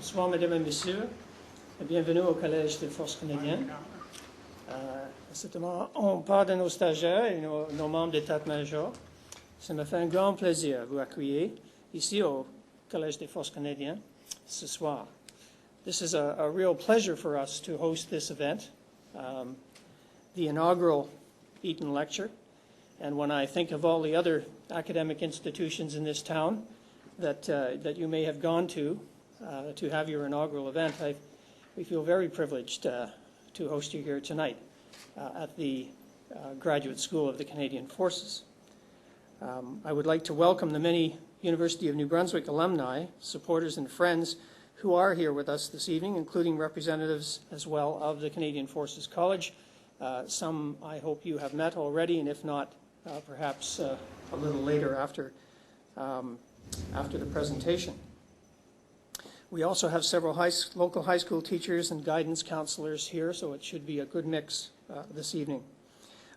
Bonsoir, mesdames et messieurs. Bienvenue au Collège des Forces canadiennes. On part de nos stagiaires et nos membres d'état-major. Ça me fait un grand plaisir de vous accueillir ici au Collège des Forces canadiennes ce soir. This is a real pleasure for us to host this event, the inaugural Eaton lecture. And when I think of all the other academic institutions in this town that you may have gone to have your inaugural event, we feel very privileged to host you here tonight at the Graduate School of the Canadian Forces. I would like to welcome the many University of New Brunswick alumni, supporters, and friends who are here with us this evening, including representatives as well of the Canadian Forces College. Some I hope you have met already, and if not, perhaps a little later after the presentation. We also have several local high school teachers and guidance counselors here, so it should be a good mix this evening.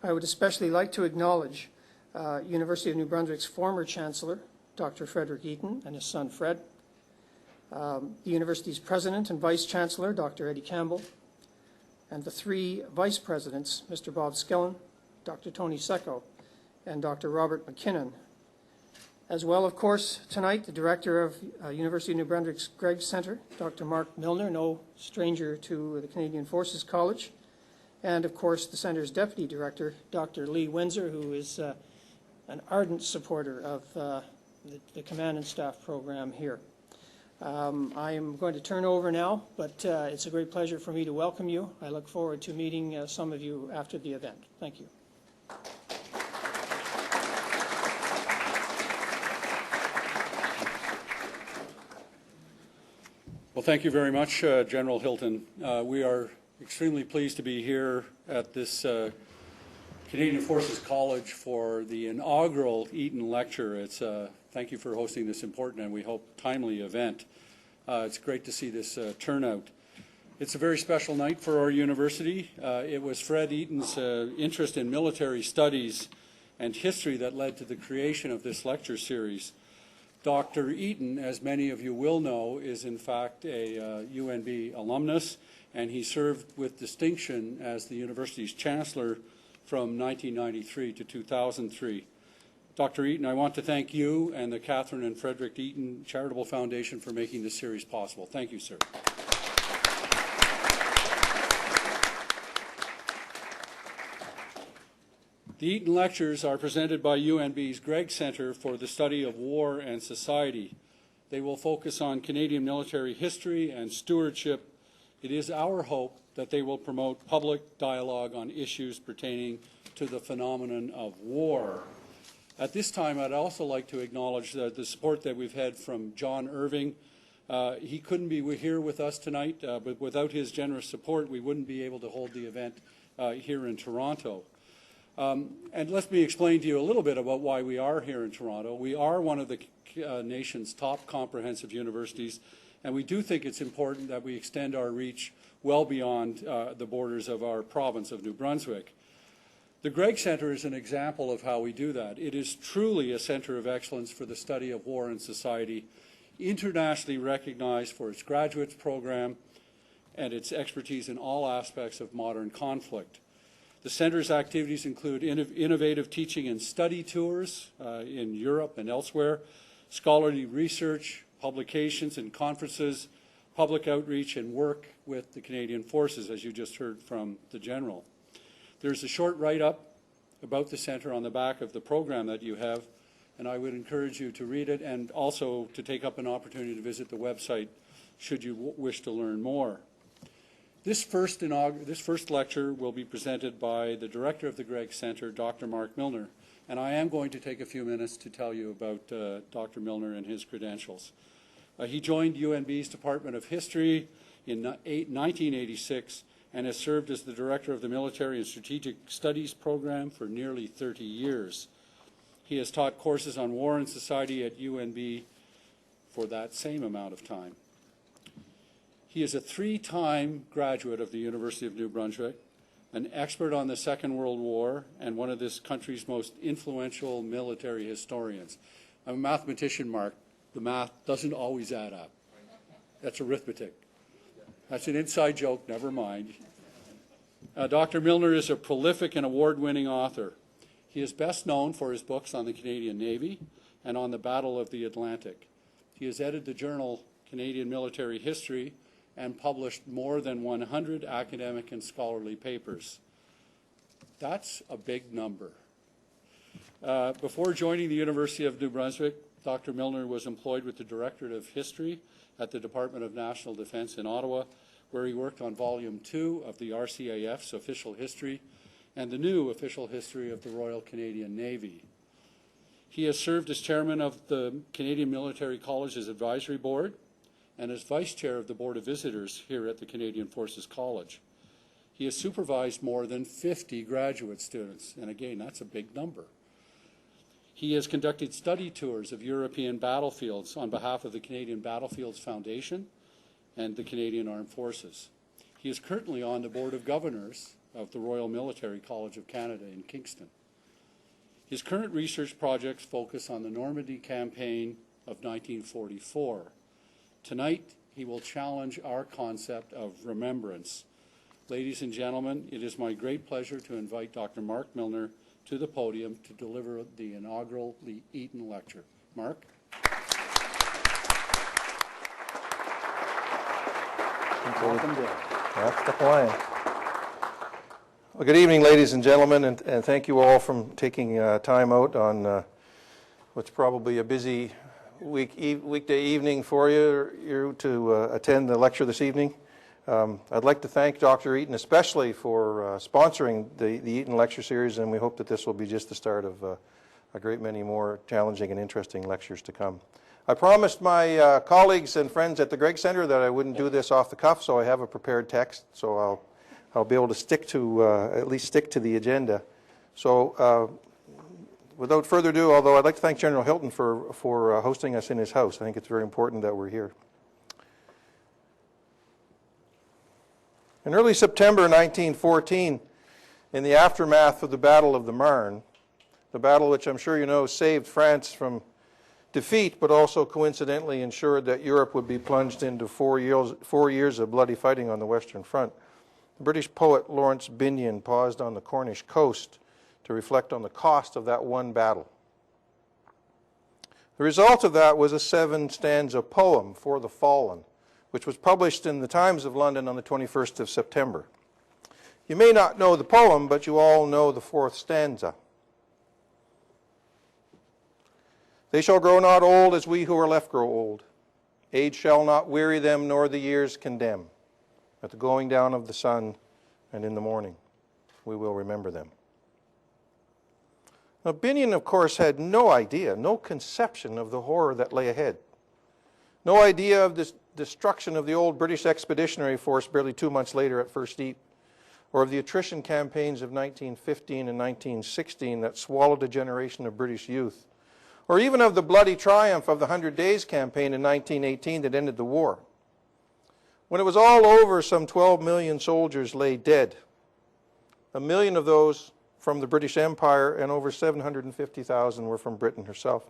I would especially like to acknowledge University of New Brunswick's former Chancellor, Dr. Frederick Eaton, and his son Fred, the university's President and Vice Chancellor, Dr. Eddie Campbell, and the three Vice Presidents, Mr. Bob Skillen, Dr. Tony Secco, and Dr. Robert McKinnon. As well, of course, tonight, the Director of University of New Brunswick's Gregg Center, Dr. Marc Milner, no stranger to the Canadian Forces College, and, of course, the Center's Deputy Director, Dr. Lee Windsor, who is an ardent supporter of the Command and Staff program here. I am going to turn over now, but it's a great pleasure for me to welcome you. I look forward to meeting some of you after the event. Thank you. Well, thank you very much, General Hilton. We are extremely pleased to be here at this Canadian Forces College for the inaugural Eaton lecture. Thank you for hosting this important and we hope timely event. It's great to see this turnout. It's a very special night for our university. It was Fred Eaton's interest in military studies and history that led to the creation of this lecture series. Dr. Eaton, as many of you will know, is in fact a UNB alumnus, and he served with distinction as the university's chancellor from 1993 to 2003. Dr. Eaton, I want to thank you and the Catherine and Frederick Eaton Charitable Foundation for making this series possible. Thank you, sir. The Eaton Lectures are presented by UNB's Gregg Center for the Study of War and Society. They will focus on Canadian military history and stewardship. It is our hope that they will promote public dialogue on issues pertaining to the phenomenon of war. At this time, I'd also like to acknowledge the support that we've had from John Irving. He couldn't be here with us tonight, but without his generous support, we wouldn't be able to hold the event here in Toronto. And let me explain to you a little bit about why we are here in Toronto. We are one of the nation's top comprehensive universities, and we do think it's important that we extend our reach well beyond the borders of our province of New Brunswick. The Gregg Center is an example of how we do that. It is truly a center of excellence for the study of war and society, internationally recognized for its graduates program and its expertise in all aspects of modern conflict. The center's activities include innovative teaching and study tours in Europe and elsewhere, scholarly research, publications and conferences, public outreach, and work with the Canadian Forces, as you just heard from the General. There's a short write-up about the center on the back of the program that you have, and I would encourage you to read it and also to take up an opportunity to visit the website should you wish to learn more. This first lecture will be presented by the director of the Gregg Center, Dr. Marc Milner, and I am going to take a few minutes to tell you about Dr. Milner and his credentials. He joined UNB's Department of History in 1986 and has served as the director of the Military and Strategic Studies program for nearly 30 years. He has taught courses on war and society at UNB for that same amount of time. He is a three-time graduate of the University of New Brunswick, an expert on the Second World War, and one of this country's most influential military historians. I'm a mathematician, Mark. The math doesn't always add up. That's arithmetic. That's an inside joke, never mind. Dr. Milner is a prolific and award-winning author. He is best known for his books on the Canadian Navy and on the Battle of the Atlantic. He has edited the journal Canadian Military History and published more than 100 academic and scholarly papers. That's a big number. Before joining the University of New Brunswick, Dr. Milner was employed with the Directorate of History at the Department of National Defence in Ottawa, where he worked on Volume 2 of the RCAF's official history and the new official history of the Royal Canadian Navy. He has served as chairman of the Canadian Military College's Advisory Board and as vice chair of the Board of Visitors here at the Canadian Forces College. He has supervised more than 50 graduate students, and again, that's a big number. He has conducted study tours of European battlefields on behalf of the Canadian Battlefields Foundation and the Canadian Armed Forces. He is currently on the Board of Governors of the Royal Military College of Canada in Kingston. His current research projects focus on the Normandy campaign of 1944. Tonight, he will challenge our concept of remembrance. Ladies and gentlemen, it is my great pleasure to invite Dr. Marc Milner to the podium to deliver the inaugural Eaton Lecture. Marc? Welcome to That's the plan. Well, good evening, ladies and gentlemen, and thank you all for taking time out on what's probably a busy weekday evening for you to attend the lecture this evening. I'd like to thank Dr. Eaton especially for sponsoring the Eaton Lecture Series, and we hope that this will be just the start of a great many more challenging and interesting lectures to come. I promised my colleagues and friends at the Gregg Center that I wouldn't do this off the cuff, so I have a prepared text, so I'll be able to stick to, at least stick to the agenda. So without further ado, although I'd like to thank General Hilton for hosting us in his house. I think it's very important that we're here. In early September 1914, in the aftermath of the Battle of the Marne, the battle which I'm sure you know saved France from defeat, but also coincidentally ensured that Europe would be plunged into 4 years of bloody fighting on the Western Front, the British poet Lawrence Binyon paused on the Cornish coast to reflect on the cost of that one battle. The result of that was a 7-stanza poem, For the Fallen, which was published in the Times of London on the 21st of September. You may not know the poem, but you all know the 4th stanza. They shall grow not old as we who are left grow old. Age shall not weary them, nor the years condemn. At the going down of the sun and in the morning, we will remember them. Now, Binyon, of course, had no idea, no conception of the horror that lay ahead. No idea of this destruction of the old British Expeditionary Force barely 2 months later at First Ypres, or of the attrition campaigns of 1915 and 1916 that swallowed a generation of British youth, or even of the bloody triumph of the 100 Days campaign in 1918 that ended the war. When it was all over, some 12 million soldiers lay dead. 1 million of those from the British Empire, and over 750,000 were from Britain herself.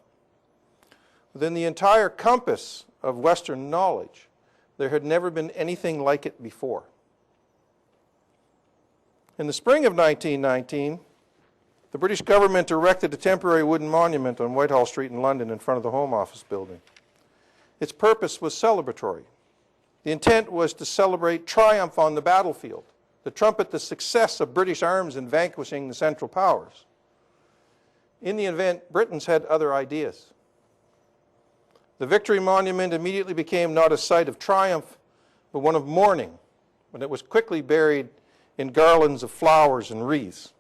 Within the entire compass of Western knowledge, there had never been anything like it before. In the spring of 1919, the British government erected a temporary wooden monument on Whitehall Street in London in front of the Home Office building. Its purpose was celebratory. The intent was to celebrate triumph on the battlefield, to trumpet the success of British arms in vanquishing the Central Powers. In the event, Britons had other ideas. The Victory Monument immediately became not a site of triumph, but one of mourning, when it was quickly buried in garlands of flowers and wreaths.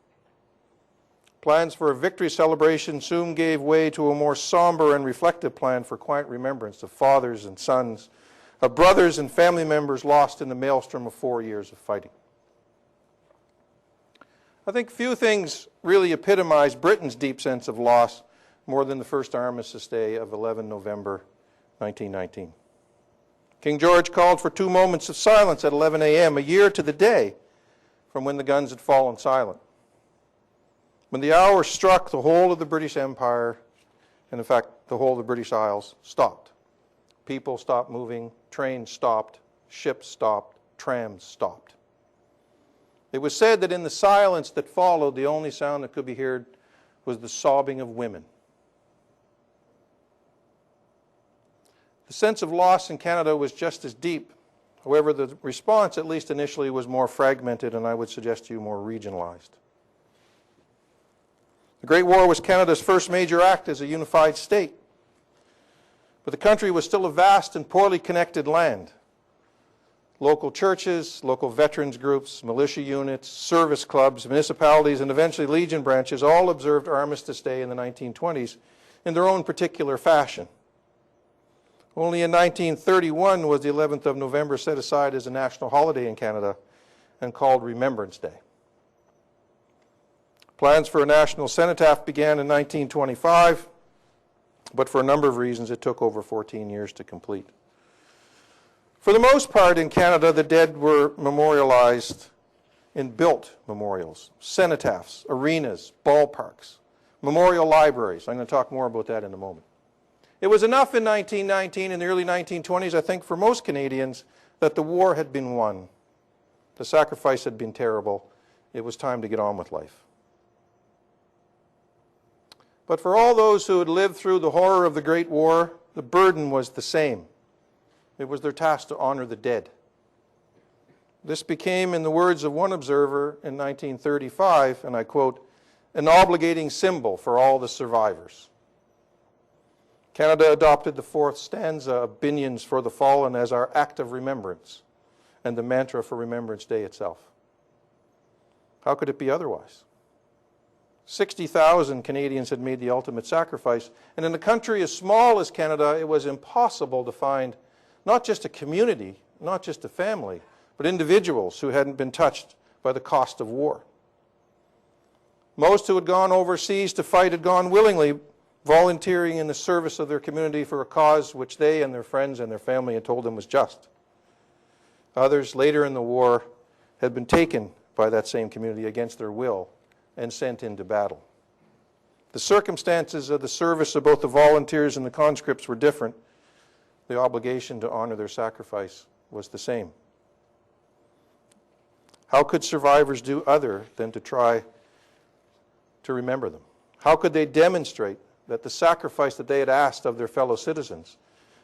Plans for a victory celebration soon gave way to a more somber and reflective plan for quiet remembrance of fathers and sons, of brothers and family members lost in the maelstrom of 4 years of fighting. I think few things really epitomize Britain's deep sense of loss more than the first Armistice Day of 11 November 1919. King George called for 2 moments of silence at 11 a.m., a year to the day from when the guns had fallen silent. When the hour struck, the whole of the British Empire, and in fact the whole of the British Isles, stopped. People stopped moving, trains stopped, ships stopped, trams stopped. It was said that in the silence that followed, the only sound that could be heard was the sobbing of women. The sense of loss in Canada was just as deep. However, the response, at least initially, was more fragmented and I would suggest to you more regionalized. The Great War was Canada's first major act as a unified state. But the country was still a vast and poorly connected land. Local churches, local veterans groups, militia units, service clubs, municipalities, and eventually Legion branches all observed Armistice Day in the 1920s in their own particular fashion. Only in 1931 was the 11th of November set aside as a national holiday in Canada and called Remembrance Day. Plans for a national cenotaph began in 1925, but for a number of reasons it took over 14 years to complete. For the most part in Canada, the dead were memorialized in built memorials, cenotaphs, arenas, ballparks, memorial libraries. I'm going to talk more about that in a moment. It was enough in 1919 and the early 1920s, I think, for most Canadians that the war had been won. The sacrifice had been terrible. It was time to get on with life. But for all those who had lived through the horror of the Great War, the burden was the same. It was their task to honor the dead. This became, in the words of one observer in 1935, and I quote, an obligating symbol for all the survivors. Canada adopted the fourth stanza of Binion's For the Fallen as our act of remembrance and the mantra for Remembrance Day itself. How could it be otherwise? 60,000 Canadians had made the ultimate sacrifice, and in a country as small as Canada, it was impossible to find not just a community, not just a family, but individuals who hadn't been touched by the cost of war. Most who had gone overseas to fight had gone willingly, volunteering in the service of their community for a cause which they and their friends and their family had told them was just. Others, later in the war, had been taken by that same community against their will and sent into battle. The circumstances of the service of both the volunteers and the conscripts were different. The obligation to honor their sacrifice was the same. How could survivors do other than to try to remember them? How could they demonstrate that the sacrifice that they had asked of their fellow citizens,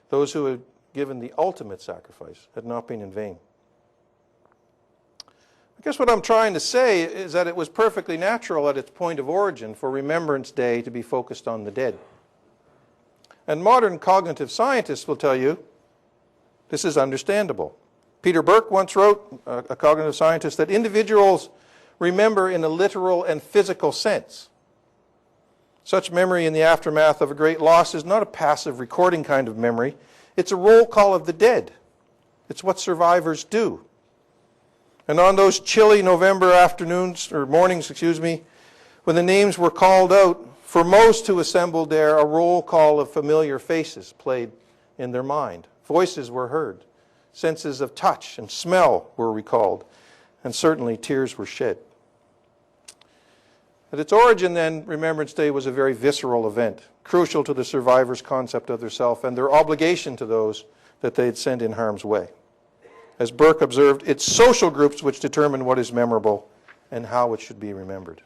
those who had given the ultimate sacrifice, had not been in vain? I guess what I'm trying to say is that it was perfectly natural at its point of origin for Remembrance Day to be focused on the dead. And modern cognitive scientists will tell you this is understandable. Peter Burke once wrote, a cognitive scientist, that individuals remember in a literal and physical sense. Such memory in the aftermath of a great loss is not a passive recording kind of memory. It's a roll call of the dead. It's what survivors do. And on those chilly November afternoons, or mornings, when the names were called out, for most who assembled there, a roll call of familiar faces played in their mind. Voices were heard. Senses of touch and smell were recalled. And certainly tears were shed. At its origin, then, Remembrance Day was a very visceral event, crucial to the survivors' concept of their self and their obligation to those that they had sent in harm's way. As Burke observed, it's social groups which determine what is memorable and how it should be remembered.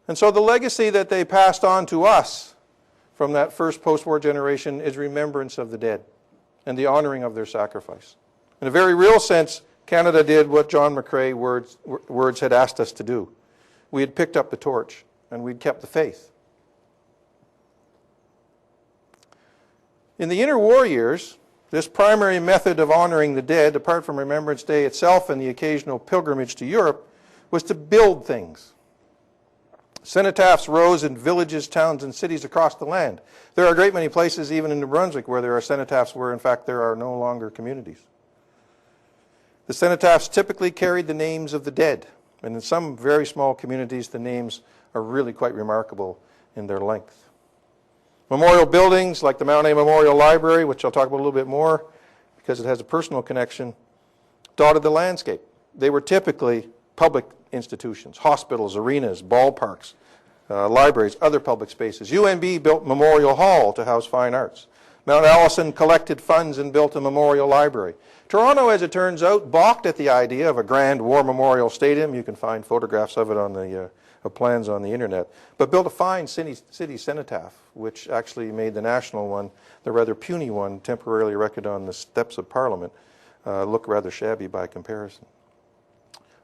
And so the legacy that they passed on to us from that first post-war generation is remembrance of the dead and the honoring of their sacrifice. In a very real sense, Canada did what John McCrae words had asked us to do. We had picked up the torch and we'd kept the faith. In the interwar years, this primary method of honoring the dead, apart from Remembrance Day itself and the occasional pilgrimage to Europe, was to build things. Cenotaphs rose in villages, towns, and cities across the land. There are a great many places, even in New Brunswick, where there are cenotaphs where, in fact, there are no longer communities. The cenotaphs typically carried the names of the dead, and in some very small communities, the names are really quite remarkable in their length. Memorial buildings, like the Mount A Memorial Library, which I'll talk about a little bit more, because it has a personal connection, dotted the landscape. They were typically public institutions, hospitals, arenas, ballparks, libraries, other public spaces. UNB built Memorial Hall to house fine arts. Mount Allison collected funds and built a memorial library. Toronto, as it turns out, balked at the idea of a grand war memorial stadium. You can find photographs of it on the plans on the internet. But built a fine city cenotaph, which actually made the national one, the rather puny one, temporarily erected on the steps of Parliament, look rather shabby by comparison.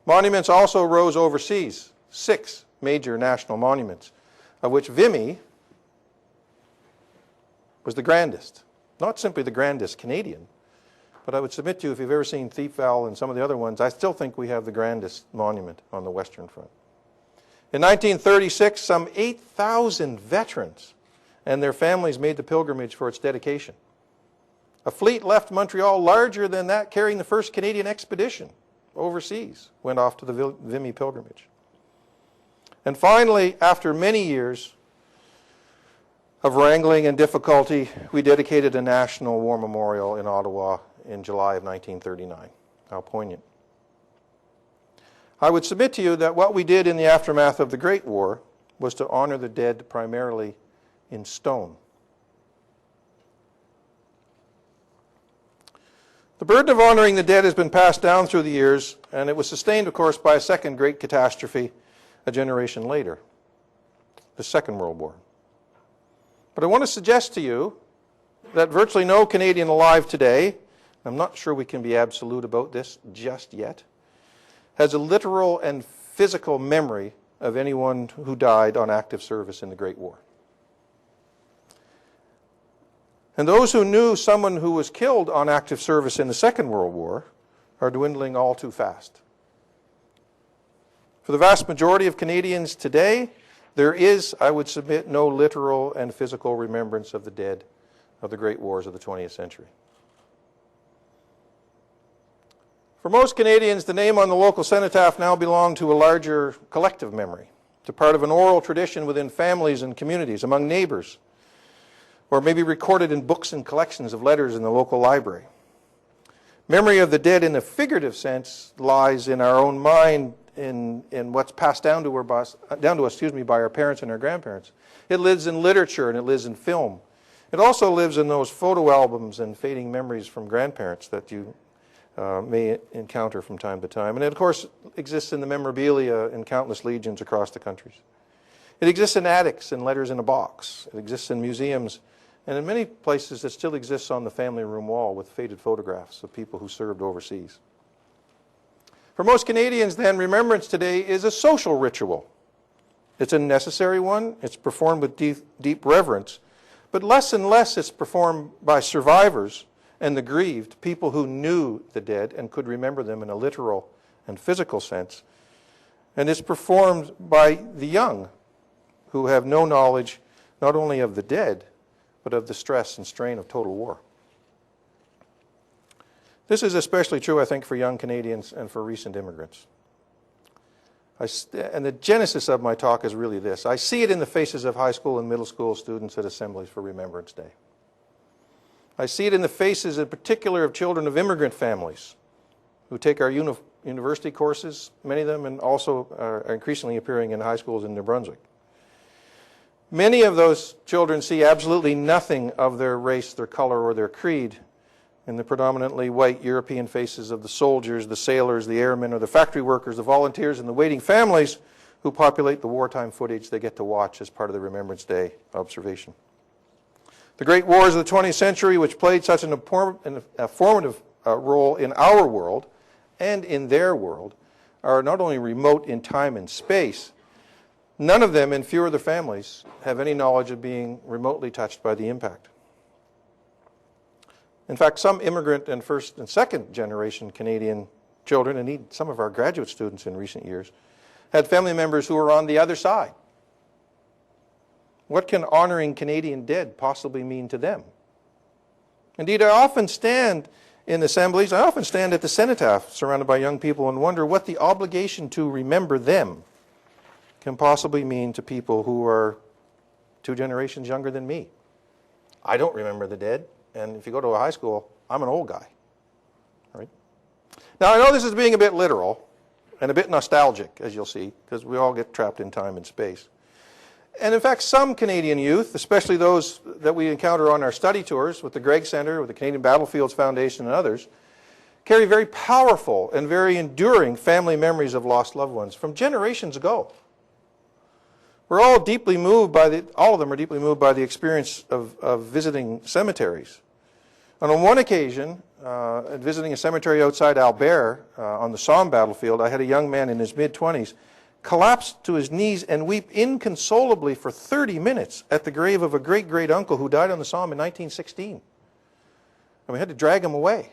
Monuments also rose overseas, 6 major national monuments, of which Vimy was the grandest. Not simply the grandest Canadian, but I would submit to you, if you've ever seen Thiepval and some of the other ones, I still think we have the grandest monument on the Western Front. In 1936, some 8,000 veterans and their families made the pilgrimage for its dedication. A fleet left Montreal larger than that carrying the first Canadian expedition overseas, went off to the Vimy pilgrimage. And finally, after many years of wrangling and difficulty, we dedicated a national war memorial in Ottawa in July of 1939. How poignant. I would submit to you that what we did in the aftermath of the Great War was to honor the dead primarily in stone. The burden of honoring the dead has been passed down through the years, and it was sustained, of course, by a second great catastrophe a generation later, the Second World War. But I want to suggest to you that virtually no Canadian alive today, I'm not sure we can be absolute about this just yet, has a literal and physical memory of anyone who died on active service in the Great War. And those who knew someone who was killed on active service in the Second World War are dwindling all too fast. For the vast majority of Canadians today, there is, I would submit, no literal and physical remembrance of the dead of the great wars of the 20th century. For most Canadians, the name on the local cenotaph now belongs to a larger collective memory, to part of an oral tradition within families and communities, among neighbors, or maybe recorded in books and collections of letters in the local library. Memory of the dead in a figurative sense lies in our own mind, in what's passed down to us by our parents and our grandparents. It lives in literature and it lives in film. It also lives in those photo albums and fading memories from grandparents that you may encounter from time to time. And it, of course, exists in the memorabilia in countless legions across the countries. It exists in attics and letters in a box. It exists in museums. And in many places, it still exists on the family room wall with faded photographs of people who served overseas. For most Canadians, then, remembrance today is a social ritual. It's a necessary one. It's performed with deep reverence. But less and less it's performed by survivors and the grieved, people who knew the dead and could remember them in a literal and physical sense. And it's performed by the young, who have no knowledge not only of the dead, but of the stress and strain of total war. This is especially true, I think, for young Canadians and for recent immigrants. And the genesis of my talk is really this. I see it in the faces of high school and middle school students at assemblies for Remembrance Day. I see it in the faces, in particular, of children of immigrant families who take our university courses, many of them, and also are increasingly appearing in high schools in New Brunswick. Many of those children see absolutely nothing of their race, their color, or their creed in the predominantly white European faces of the soldiers, the sailors, the airmen, or the factory workers, the volunteers, and the waiting families who populate the wartime footage they get to watch as part of the Remembrance Day observation. The great wars of the 20th century, which played such a formative role in our world and in their world, are not only remote in time and space, none of them, and fewer of their families, have any knowledge of being remotely touched by the impact. In fact, some immigrant and first and second generation Canadian children, and indeed some of our graduate students in recent years, had family members who were on the other side. What can honoring Canadian dead possibly mean to them? Indeed, I often stand in assemblies, I often stand at the cenotaph surrounded by young people and wonder what the obligation to remember them can possibly mean to people who are 2 generations younger than me. I don't remember the dead, and if you go to a high school, I'm an old guy. Right? Now, I know this is being a bit literal and a bit nostalgic, as you'll see, because we all get trapped in time and space. And in fact, some Canadian youth, especially those that we encounter on our study tours with the Gregg Centre, with the Canadian Battlefields Foundation and others, carry very powerful and very enduring family memories of lost loved ones from generations ago. We're all deeply moved by all of them are deeply moved by the experience of visiting cemeteries. And on one occasion, visiting a cemetery outside Albert on the Somme battlefield, I had a young man in his mid-20s collapse to his knees and weep inconsolably for 30 minutes at the grave of a great-great-uncle who died on the Somme in 1916. And we had to drag him away.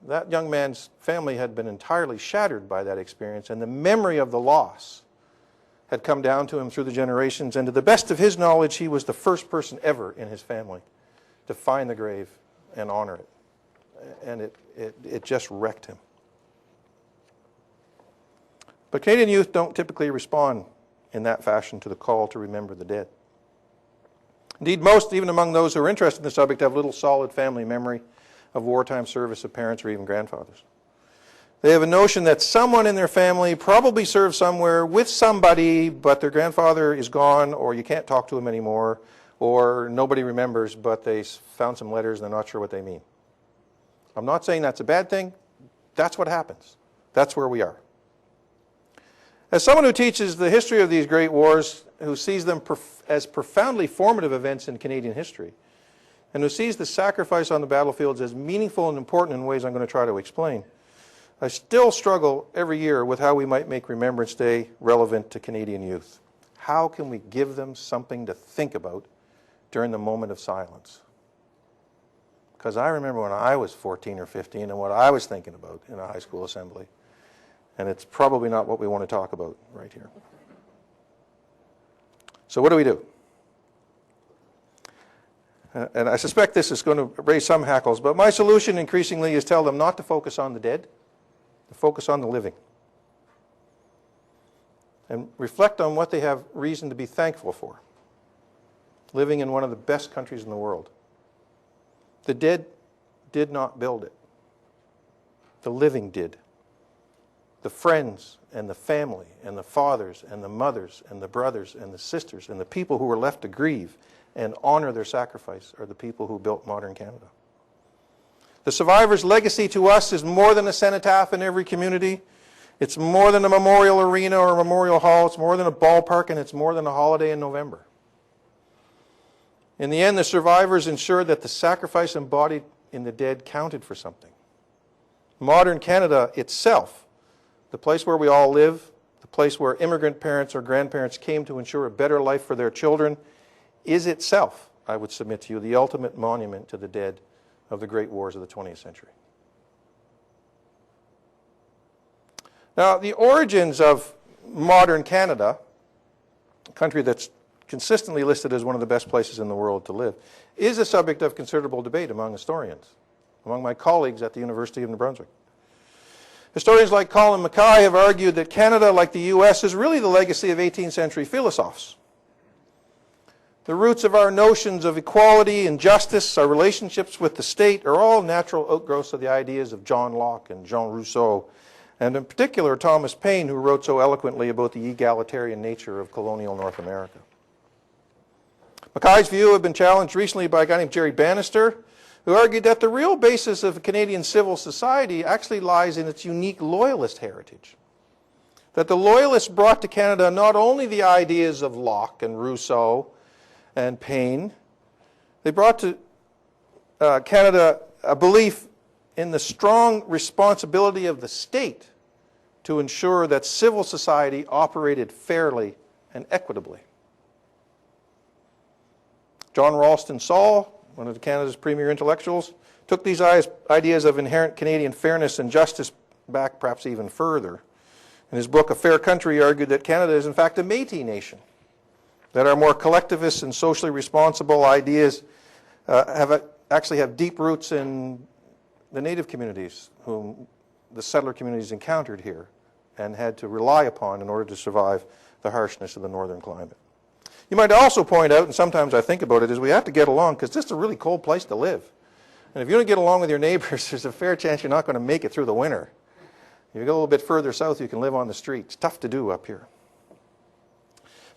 That young man's family had been entirely shattered by that experience, and the memory of the loss had come down to him through the generations, and to the best of his knowledge, he was the first person ever in his family to find the grave and honor it. And it just wrecked him. But Canadian youth don't typically respond in that fashion to the call to remember the dead. Indeed, most, even among those who are interested in the subject, have little solid family memory of wartime service of parents or even grandfathers. They have a notion that someone in their family probably served somewhere with somebody, but their grandfather is gone, or you can't talk to him anymore, or nobody remembers, but they found some letters and they're not sure what they mean. I'm not saying that's a bad thing. That's what happens. That's where we are. As someone who teaches the history of these great wars, who sees them as profoundly formative events in Canadian history, and who sees the sacrifice on the battlefields as meaningful and important in ways I'm going to try to explain, I still struggle every year with how we might make Remembrance Day relevant to Canadian youth. How can we give them something to think about during the moment of silence? Because I remember when I was 14 or 15 and what I was thinking about in a high school assembly. And it's probably not what we want to talk about right here. So what do we do? And I suspect this is going to raise some hackles, but my solution increasingly is tell them not to focus on the dead, to focus on the living. And reflect on what they have reason to be thankful for. Living in one of the best countries in the world. The dead did not build it. The living did. The friends and the family and the fathers and the mothers and the brothers and the sisters and the people who were left to grieve and honor their sacrifice are the people who built modern Canada. The survivors' legacy to us is more than a cenotaph in every community. It's more than a memorial arena or a memorial hall. It's more than a ballpark, and it's more than a holiday in November. In the end, the survivors ensured that the sacrifice embodied in the dead counted for something. Modern Canada itself, the place where we all live, the place where immigrant parents or grandparents came to ensure a better life for their children, is itself, I would submit to you, the ultimate monument to the dead of the great wars of the 20th century. Now, the origins of modern Canada, a country that's consistently listed as one of the best places in the world to live, is a subject of considerable debate among historians, among my colleagues at the University of New Brunswick. Historians like Colin Mackay have argued that Canada, like the U.S., is really the legacy of 18th century philosophers. The roots of our notions of equality and justice, our relationships with the state, are all natural outgrowths of the ideas of John Locke and Jean Rousseau, and in particular Thomas Paine, who wrote so eloquently about the egalitarian nature of colonial North America. Mackay's view had been challenged recently by a guy named Jerry Bannister, who argued that the real basis of Canadian civil society actually lies in its unique loyalist heritage. That the Loyalists brought to Canada not only the ideas of Locke and Rousseau and Paine, they brought to Canada a belief in the strong responsibility of the state to ensure that civil society operated fairly and equitably. John Ralston Saul, one of Canada's premier intellectuals, took these ideas of inherent Canadian fairness and justice back perhaps even further. In his book, A Fair Country, he argued that Canada is in fact a Métis nation, that our more collectivist and socially responsible ideas actually have deep roots in the native communities whom the settler communities encountered here and had to rely upon in order to survive the harshness of the northern climate. You might also point out, and sometimes I think about it, is we have to get along because this is a really cold place to live. And if you don't get along with your neighbors, there's a fair chance you're not going to make it through the winter. If you go a little bit further south, you can live on the street. It's tough to do up here.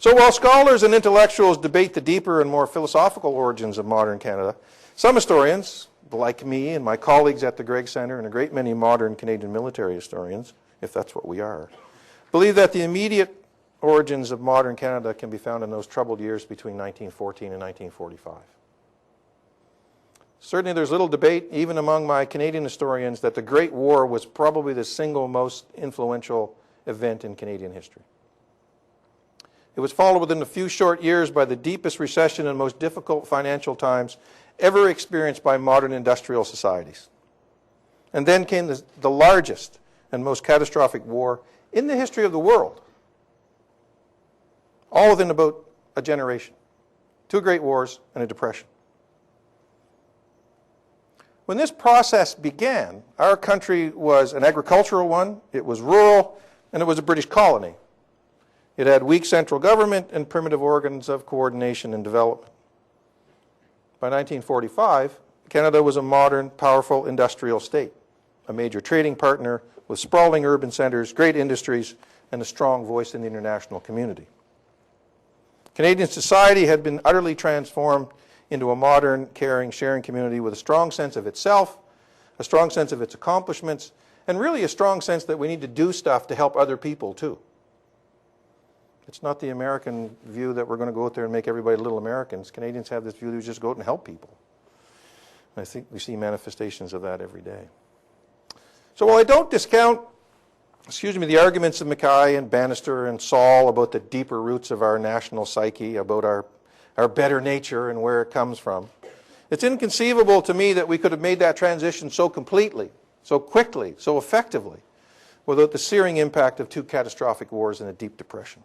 So while scholars and intellectuals debate the deeper and more philosophical origins of modern Canada, some historians, like me and my colleagues at the Gregg Centre and a great many modern Canadian military historians, if that's what we are, believe that the immediate origins of modern Canada can be found in those troubled years between 1914 and 1945. Certainly there's little debate, even among my Canadian historians, that the Great War was probably the single most influential event in Canadian history. It was followed within a few short years by the deepest recession and most difficult financial times ever experienced by modern industrial societies. And then came the largest and most catastrophic war in the history of the world, all within about a generation. 2 great wars and a depression. When this process began, our country was an agricultural one, it was rural, and it was a British colony. It had weak central government and primitive organs of coordination and development. By 1945, Canada was a modern, powerful industrial state, a major trading partner with sprawling urban centres, great industries, and a strong voice in the international community. Canadian society had been utterly transformed into a modern, caring, sharing community with a strong sense of itself, a strong sense of its accomplishments, and really a strong sense that we need to do stuff to help other people too. It's not the American view that we're going to go out there and make everybody little Americans. Canadians have this view that we just go out and help people. And I think we see manifestations of that every day. So while I don't discount, the arguments of Mackay and Bannister and Saul about the deeper roots of our national psyche, about our better nature and where it comes from, it's inconceivable to me that we could have made that transition so completely, so quickly, so effectively, without the searing impact of 2 catastrophic wars and a deep depression.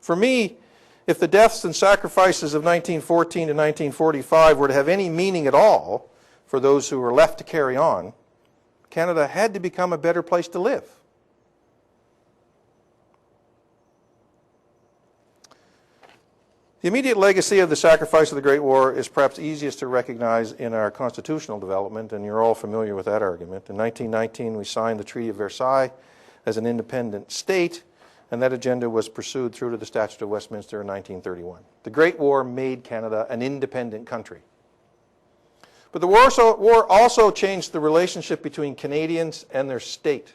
For me, if the deaths and sacrifices of 1914 to 1945 were to have any meaning at all for those who were left to carry on, Canada had to become a better place to live. The immediate legacy of the sacrifice of the Great War is perhaps easiest to recognize in our constitutional development, and you're all familiar with that argument. In 1919, we signed the Treaty of Versailles as an independent state, and that agenda was pursued through to the Statute of Westminster in 1931. The Great War made Canada an independent country. But the war also changed the relationship between Canadians and their state.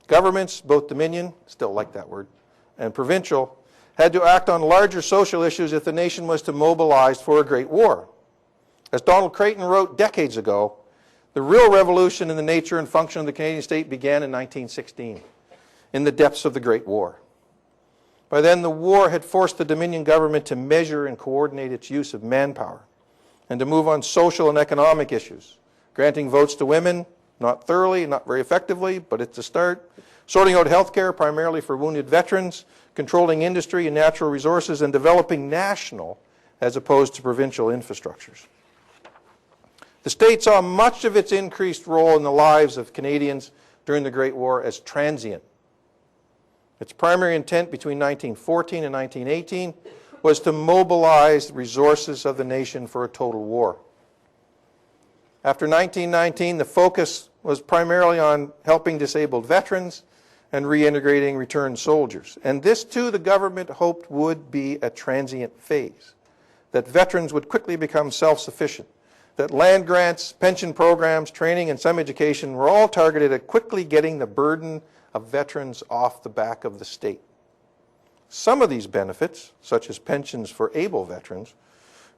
Governments, both Dominion, still like that word, and provincial, had to act on larger social issues if the nation was to mobilize for a great war. As Donald Creighton wrote decades ago, the real revolution in the nature and function of the Canadian state began in 1916. In the depths of the Great War. By then, the war had forced the Dominion government to measure and coordinate its use of manpower and to move on social and economic issues, granting votes to women, not thoroughly, not very effectively, but it's a start, sorting out health care primarily for wounded veterans, controlling industry and natural resources, and developing national as opposed to provincial infrastructures. The state saw much of its increased role in the lives of Canadians during the Great War as transient. Its primary intent between 1914 and 1918 was to mobilize the resources of the nation for a total war. After 1919, the focus was primarily on helping disabled veterans and reintegrating returned soldiers. And this, too, the government hoped would be a transient phase, that veterans would quickly become self-sufficient, that land grants, pension programs, training, and some education were all targeted at quickly getting the burden of veterans off the back of the state. Some of these benefits, such as pensions for able veterans,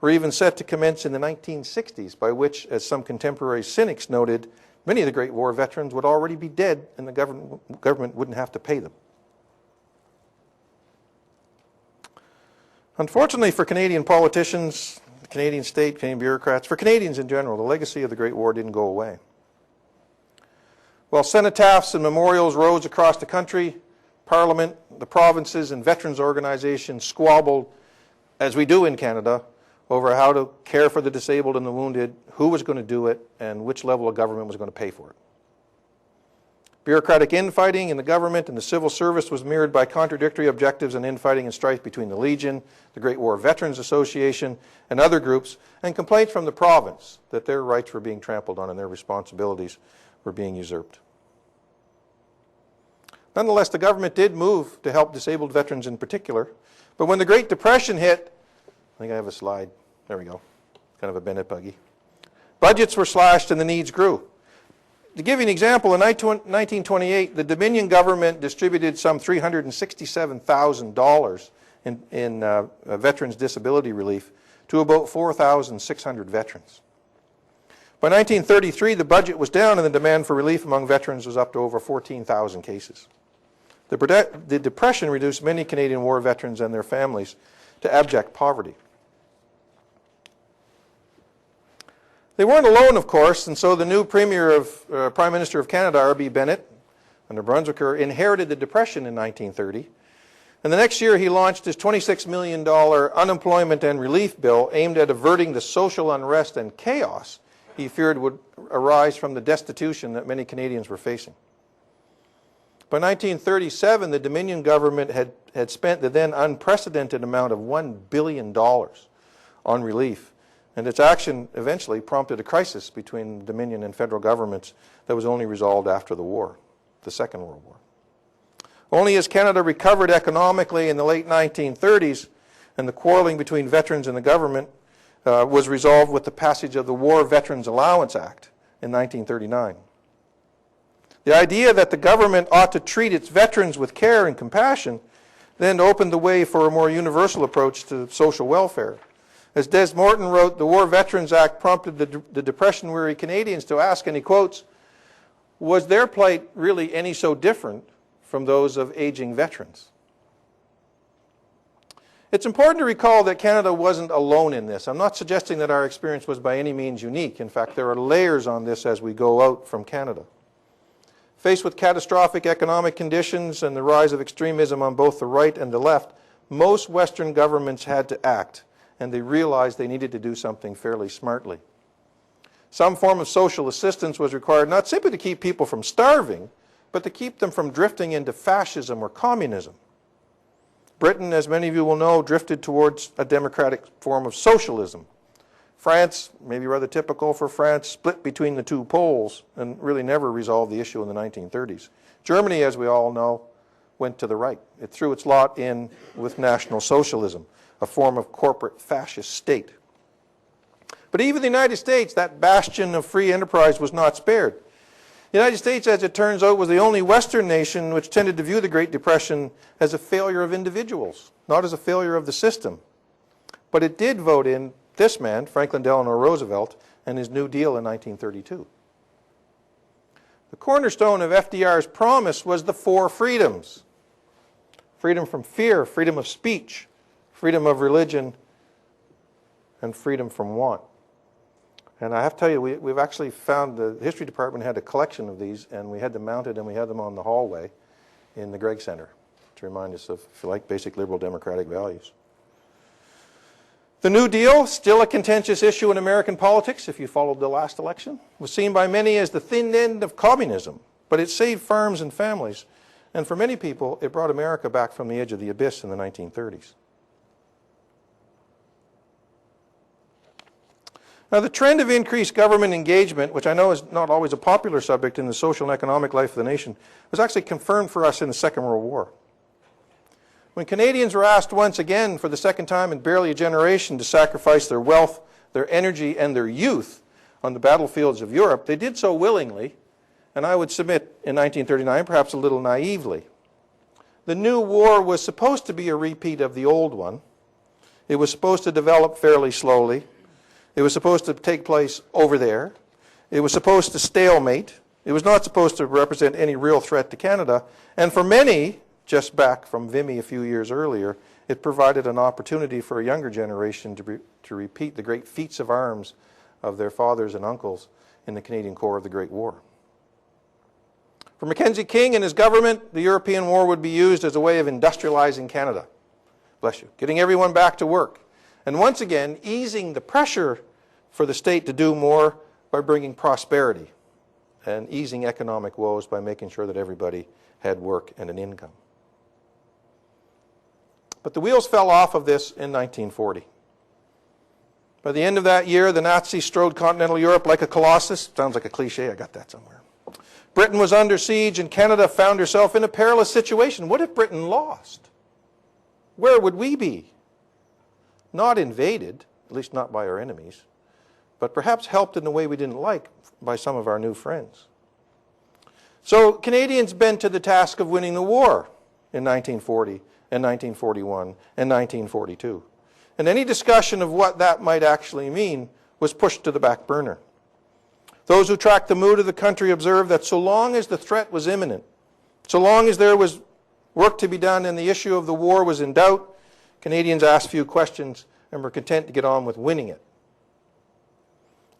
were even set to commence in the 1960s, by which, as some contemporary cynics noted, many of the Great War veterans would already be dead and the government wouldn't have to pay them. Unfortunately for Canadian politicians, the Canadian state, Canadian bureaucrats, for Canadians in general, the legacy of the Great War didn't go away. While cenotaphs and memorials rose across the country, Parliament, the provinces, and veterans organizations squabbled, as we do in Canada, over how to care for the disabled and the wounded, who was going to do it, and which level of government was going to pay for it. Bureaucratic infighting in the government and the civil service was mirrored by contradictory objectives and infighting and strife between the Legion, the Great War Veterans Association, and other groups, and complaints from the province that their rights were being trampled on and their responsibilities were being usurped. Nonetheless, the government did move to help disabled veterans in particular. But when the Great Depression hit, I think I have a slide. There we go. Kind of a Bennett buggy. Budgets were slashed and the needs grew. To give you an example, in 1928, the Dominion government distributed some $367,000 in veterans' disability relief to about 4,600 veterans. By 1933, the budget was down and the demand for relief among veterans was up to over 14,000 cases. The Depression reduced many Canadian War veterans and their families to abject poverty. They weren't alone, of course, and so the new Prime Minister of Canada, R.B. Bennett, under Brunswicker, inherited the Depression in 1930. And the next year he launched his $26 million unemployment and relief bill aimed at averting the social unrest and chaos he feared would arise from the destitution that many Canadians were facing. By 1937, the Dominion government had spent the then unprecedented amount of $1 billion on relief. And its action eventually prompted a crisis between the Dominion and federal governments that was only resolved after the war, the Second World War. Only as Canada recovered economically in the late 1930s and the quarreling between veterans and the government was resolved with the passage of the War Veterans Allowance Act in 1939. The idea that the government ought to treat its veterans with care and compassion then opened the way for a more universal approach to social welfare. As Des Morton wrote, the War Veterans Act prompted the depression-weary Canadians to ask, and he quotes, was their plight really any so different from those of aging veterans? It's important to recall that Canada wasn't alone in this. I'm not suggesting that our experience was by any means unique. In fact, there are layers on this as we go out from Canada. Faced with catastrophic economic conditions and the rise of extremism on both the right and the left, most Western governments had to act, and they realized they needed to do something fairly smartly. Some form of social assistance was required not simply to keep people from starving, but to keep them from drifting into fascism or communism. Britain, as many of you will know, drifted towards a democratic form of socialism. France, maybe rather typical for France, split between the two poles and really never resolved the issue in the 1930s. Germany, as we all know, went to the right. It threw its lot in with National Socialism, a form of corporate fascist state. But even the United States, that bastion of free enterprise, was not spared. The United States, as it turns out, was the only Western nation which tended to view the Great Depression as a failure of individuals, not as a failure of the system. But it did vote in this man, Franklin Delano Roosevelt, and his New Deal in 1932. The cornerstone of FDR's promise was the four freedoms: freedom from fear, freedom of speech, freedom of religion, and freedom from want. And I have to tell you, we've actually found, the history department had a collection of these, and we had them mounted and we had them on the hallway in the Gregg Center to remind us of, if you like, basic liberal democratic values. The New Deal, still a contentious issue in American politics, if you followed the last election, was seen by many as the thin end of communism, but it saved farms and families. And for many people, it brought America back from the edge of the abyss in the 1930s. Now, the trend of increased government engagement, which I know is not always a popular subject in the social and economic life of the nation, was actually confirmed for us in the Second World War. When Canadians were asked once again for the second time in barely a generation to sacrifice their wealth, their energy, and their youth on the battlefields of Europe, they did so willingly, and I would submit in 1939, perhaps a little naively. The new war was supposed to be a repeat of the old one. It was supposed to develop fairly slowly. It was supposed to take place over there. It was supposed to stalemate. It was not supposed to represent any real threat to Canada. And for many, just back from Vimy a few years earlier, it provided an opportunity for a younger generation to repeat the great feats of arms of their fathers and uncles in the Canadian Corps of the Great War. For Mackenzie King and his government, the European war would be used as a way of industrializing Canada. Bless you. Getting everyone back to work. And once again, easing the pressure for the state to do more by bringing prosperity and easing economic woes by making sure that everybody had work and an income. But the wheels fell off of this in 1940. By the end of that year, the Nazis strode continental Europe like a colossus. Sounds like a cliche, I got that somewhere. Britain was under siege and Canada found herself in a perilous situation. What if Britain lost? Where would we be? Not invaded, at least not by our enemies, but perhaps helped in a way we didn't like by some of our new friends. So Canadians bent to the task of winning the war in 1940 and 1941 and 1942. And any discussion of what that might actually mean was pushed to the back burner. Those who tracked the mood of the country observed that so long as the threat was imminent, so long as there was work to be done and the issue of the war was in doubt, Canadians asked few questions and were content to get on with winning it.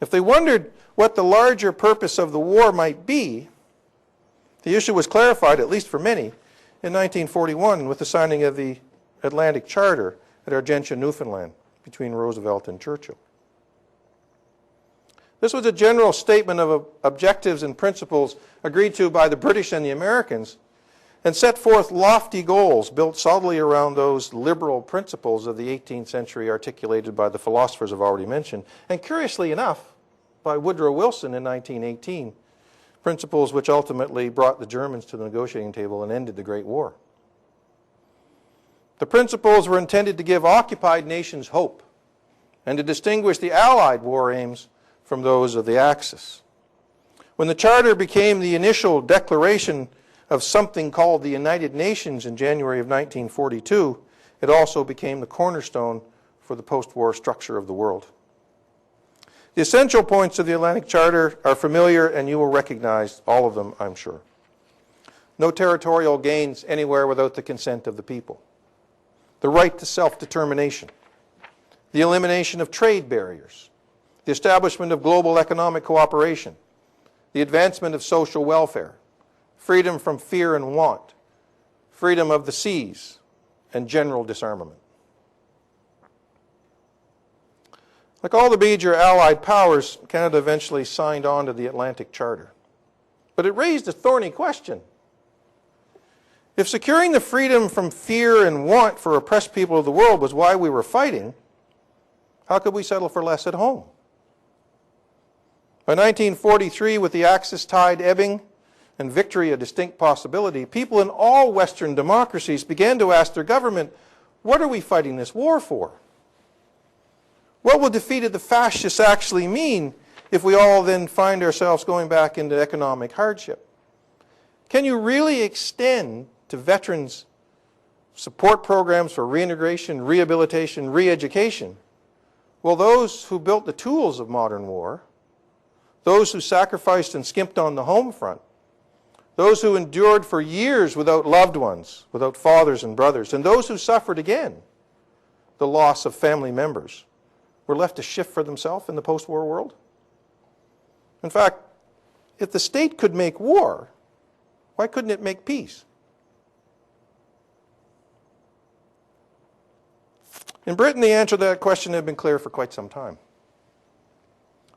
If they wondered what the larger purpose of the war might be, the issue was clarified, at least for many, in 1941 with the signing of the Atlantic Charter at Argentia, Newfoundland, between Roosevelt and Churchill. This was a general statement of objectives and principles agreed to by the British and the Americans, and set forth lofty goals built solidly around those liberal principles of the 18th century articulated by the philosophers I've already mentioned, and curiously enough, by Woodrow Wilson in 1918, principles which ultimately brought the Germans to the negotiating table and ended the Great War. The principles were intended to give occupied nations hope and to distinguish the Allied war aims from those of the Axis. When the Charter became the initial declaration of something called the United Nations in January of 1942, it also became the cornerstone for the post-war structure of the world. The essential points of the Atlantic Charter are familiar, and you will recognize all of them, I'm sure. No territorial gains anywhere without the consent of the people. The right to self-determination. The elimination of trade barriers. The establishment of global economic cooperation. The advancement of social welfare. Freedom from fear and want. Freedom of the seas. And general disarmament. Like all the major Allied powers, Canada eventually signed on to the Atlantic Charter. But it raised a thorny question. If securing the freedom from fear and want for oppressed people of the world was why we were fighting, how could we settle for less at home? By 1943, with the Axis tide ebbing and victory a distinct possibility, people in all Western democracies began to ask their government, what are we fighting this war for? What will defeat of the fascists actually mean if we all then find ourselves going back into economic hardship? Can you really extend to veterans support programs for reintegration, rehabilitation, re-education? Well, those who built the tools of modern war, those who sacrificed and skimped on the home front, those who endured for years without loved ones, without fathers and brothers, and those who suffered again the loss of family members, were left to shift for themselves in the post-war world? In fact, if the state could make war, why couldn't it make peace? In Britain, the answer to that question had been clear for quite some time.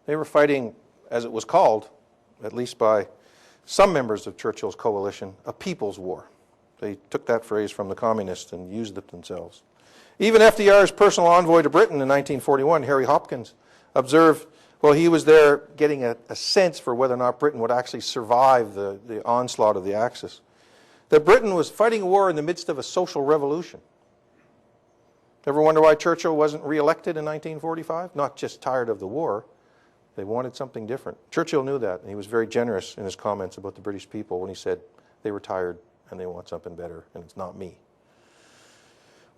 They were fighting, as it was called, at least by some members of Churchill's coalition, a people's war. They took that phrase from the communists and used it themselves. Even FDR's personal envoy to Britain in 1941, Harry Hopkins, observed, well, he was there getting a sense for whether or not Britain would actually survive the onslaught of the Axis, that Britain was fighting a war in the midst of a social revolution. Ever wonder why Churchill wasn't re-elected in 1945? Not just tired of the war. They wanted something different. Churchill knew that, and he was very generous in his comments about the British people when he said they were tired and they want something better, and it's not me.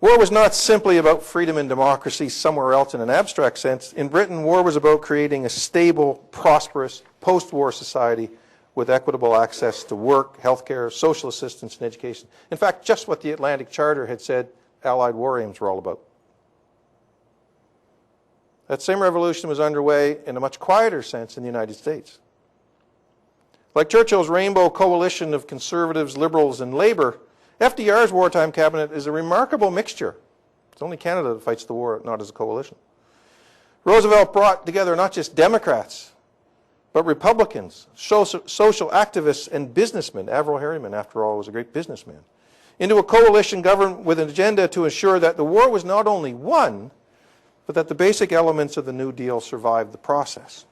War was not simply about freedom and democracy somewhere else in an abstract sense. In Britain, war was about creating a stable, prosperous, post-war society with equitable access to work, healthcare, social assistance, and education. In fact, just what the Atlantic Charter had said Allied war aims were all about. That same revolution was underway in a much quieter sense in the United States. Like Churchill's rainbow coalition of conservatives, liberals, and labor, FDR's wartime cabinet is a remarkable mixture. It's only Canada that fights the war, not as a coalition. Roosevelt brought together not just Democrats, but Republicans, social activists, and businessmen. Averell Harriman, after all, was a great businessman, into a coalition governed with an agenda to ensure that the war was not only won, but that the basic elements of the New Deal survived the process.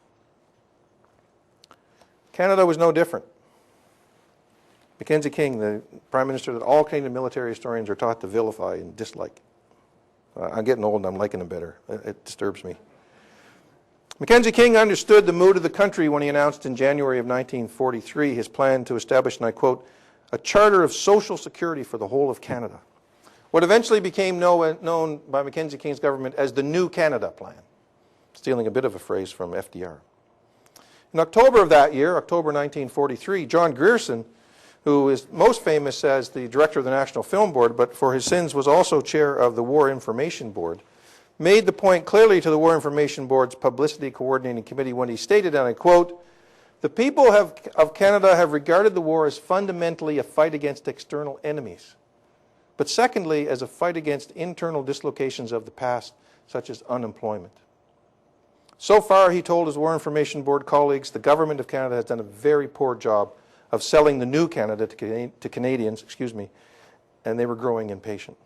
Canada was no different. Mackenzie King, the Prime Minister that all Canadian military historians are taught to vilify and dislike. I'm getting old and I'm liking him better. It disturbs me. Mackenzie King understood the mood of the country when he announced in January of 1943 his plan to establish, and I quote, a charter of social security for the whole of Canada. What eventually became known by Mackenzie King's government as the New Canada Plan, stealing a bit of a phrase from FDR. In October of that year, October 1943, John Grierson, who is most famous as the director of the National Film Board, but for his sins was also chair of the War Information Board, made the point clearly to the War Information Board's Publicity Coordinating Committee when he stated, and I quote, the people of Canada have regarded the war as fundamentally a fight against external enemies, but secondly as a fight against internal dislocations of the past, such as unemployment. So far, he told his War Information Board colleagues, the Government of Canada has done a very poor job of selling the new Canada to Canadians, and they were growing impatient.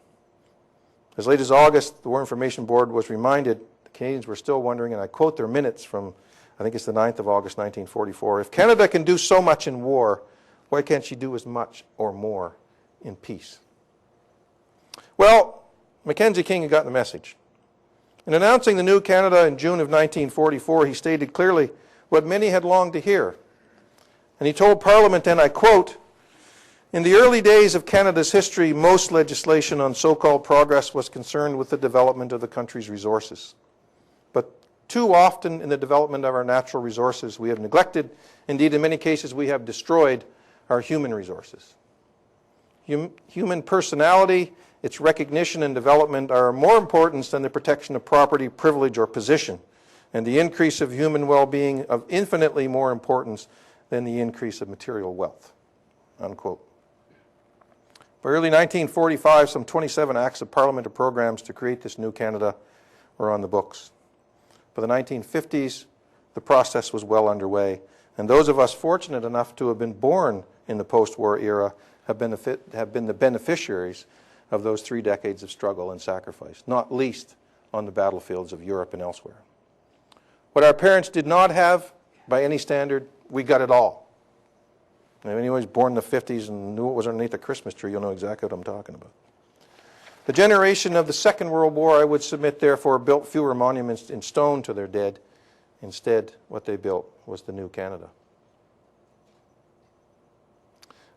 As late as August, the War Information Board was reminded the Canadians were still wondering, and I quote their minutes from, I think it's the 9th of August 1944, if Canada can do so much in war, why can't she do as much or more in peace? Well, Mackenzie King had gotten the message. In announcing the new Canada in June of 1944, he stated clearly what many had longed to hear. And he told Parliament, and I quote, in the early days of Canada's history, most legislation on so-called progress was concerned with the development of the country's resources. But too often in the development of our natural resources, we have neglected, indeed in many cases we have destroyed, our human resources. Human personality, its recognition and development are of more importance than the protection of property, privilege, or position, and the increase of human well-being of infinitely more importance than the increase of material wealth, unquote. By early 1945, some 27 acts of Parliament or programs to create this new Canada were on the books. By the 1950s, the process was well underway, and those of us fortunate enough to have been born in the post-war era have been the beneficiaries of those 3 decades of struggle and sacrifice, not least on the battlefields of Europe and elsewhere. What our parents did not have, by any standard, we got it all. And if anyone was born in the 50s and knew what was underneath the Christmas tree, you'll know exactly what I'm talking about. The generation of the Second World War, I would submit, therefore, built fewer monuments in stone to their dead. Instead, what they built was the new Canada.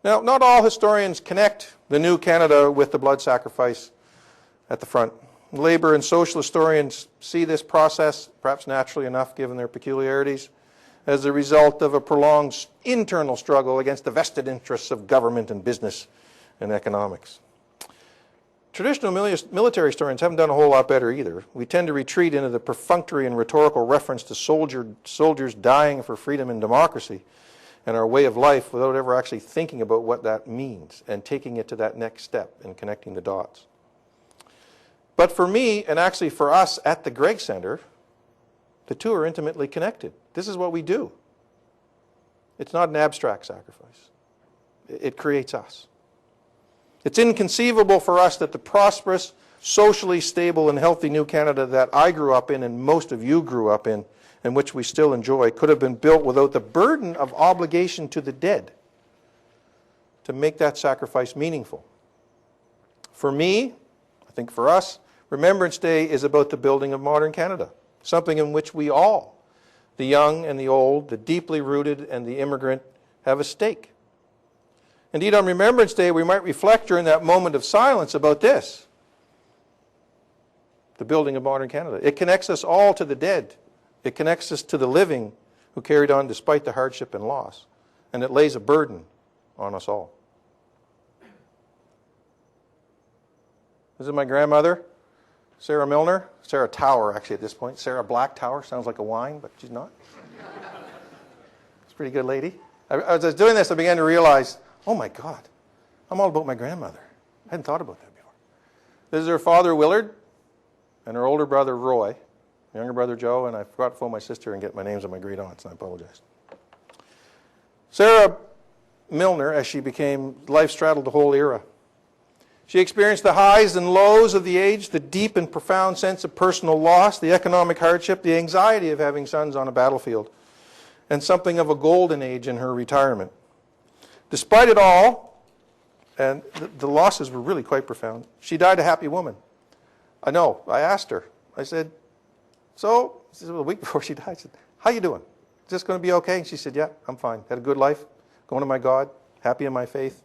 Now, not all historians connect the new Canada with the blood sacrifice at the front. Labour and social historians see this process, perhaps naturally enough given their peculiarities, as a result of a prolonged internal struggle against the vested interests of government and business and economics. Traditional military historians haven't done a whole lot better either. We tend to retreat into the perfunctory and rhetorical reference to soldiers dying for freedom and democracy and our way of life without ever actually thinking about what that means and taking it to that next step and connecting the dots. But for me, and actually for us at the Gregg Centre, the two are intimately connected. This is what we do. It's not an abstract sacrifice. It creates us. It's inconceivable for us that the prosperous, socially stable, and healthy new Canada that I grew up in and most of you grew up in, and which we still enjoy, could have been built without the burden of obligation to the dead to make that sacrifice meaningful. For me, I think for us, Remembrance Day is about the building of modern Canada, something in which we all, the young and the old, the deeply rooted and the immigrant, have a stake. Indeed, on Remembrance Day, we might reflect during that moment of silence about this, the building of modern Canada. It connects us all to the dead. It connects us to the living who carried on despite the hardship and loss. And it lays a burden on us all. This is my grandmother, Sarah Milner. Sarah Tower, actually, at this point. Sarah Black Tower. Sounds like a wine, but she's not. She's a pretty good lady. As I was doing this, I began to realize, oh my God, I'm all about my grandmother. I hadn't thought about that before. This is her father, Willard, and her older brother, Roy, younger brother, Joe, and I forgot to phone my sister and get my names of my great aunts, and I apologize. Sarah Milner, as she became, life straddled the whole era. She experienced the highs and lows of the age, the deep and profound sense of personal loss, the economic hardship, the anxiety of having sons on a battlefield, and something of a golden age in her retirement. Despite it all, and the losses were really quite profound, she died a happy woman. I know. I asked her. I said, so, this is a week before she died, I said, how you doing? Is this going to be okay? And she said, yeah, I'm fine. Had a good life, going to my God, happy in my faith,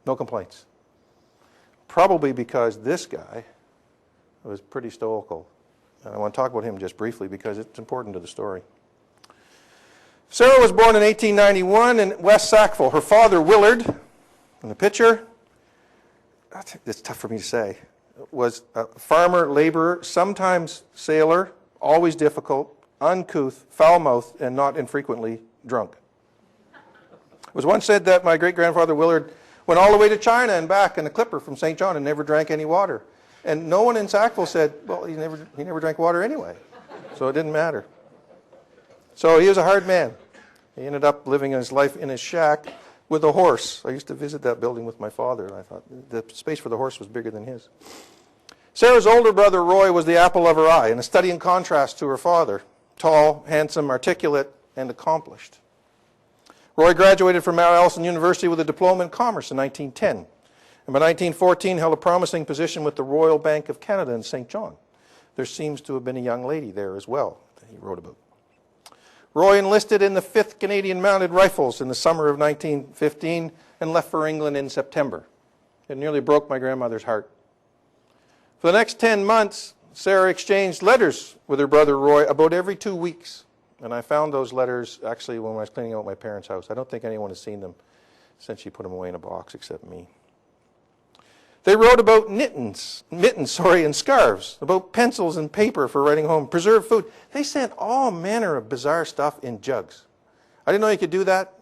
no complaints. Probably because this guy was pretty stoical. And I want to talk about him just briefly because it's important to the story. Sarah was born in 1891 in West Sackville. Her father, Willard, in the picture, it's tough for me to say, was a farmer, laborer, sometimes sailor, always difficult, uncouth, foul-mouthed, and not infrequently drunk. It was once said that my great-grandfather Willard went all the way to China and back in a clipper from St. John and never drank any water. And no one in Sackville said, well, he never drank water anyway, so it didn't matter. So he was a hard man. He ended up living his life in his shack with a horse. I used to visit that building with my father, and I thought the space for the horse was bigger than his. Sarah's older brother, Roy, was the apple of her eye, and a studying contrast to her father. Tall, handsome, articulate, and accomplished. Roy graduated from Mount Allison University with a diploma in commerce in 1910, and by 1914 held a promising position with the Royal Bank of Canada in St. John. There seems to have been a young lady there as well that he wrote about. Roy enlisted in the 5th Canadian Mounted Rifles in the summer of 1915 and left for England in September. It nearly broke my grandmother's heart. For the next 10 months, Sarah exchanged letters with her brother Roy about every 2 weeks. And I found those letters actually when I was cleaning out my parents' house. I don't think anyone has seen them since she put them away in a box except me. They wrote about mittens, and scarves, about pencils and paper for writing home, preserved food. They sent all manner of bizarre stuff in jugs. I didn't know you could do that.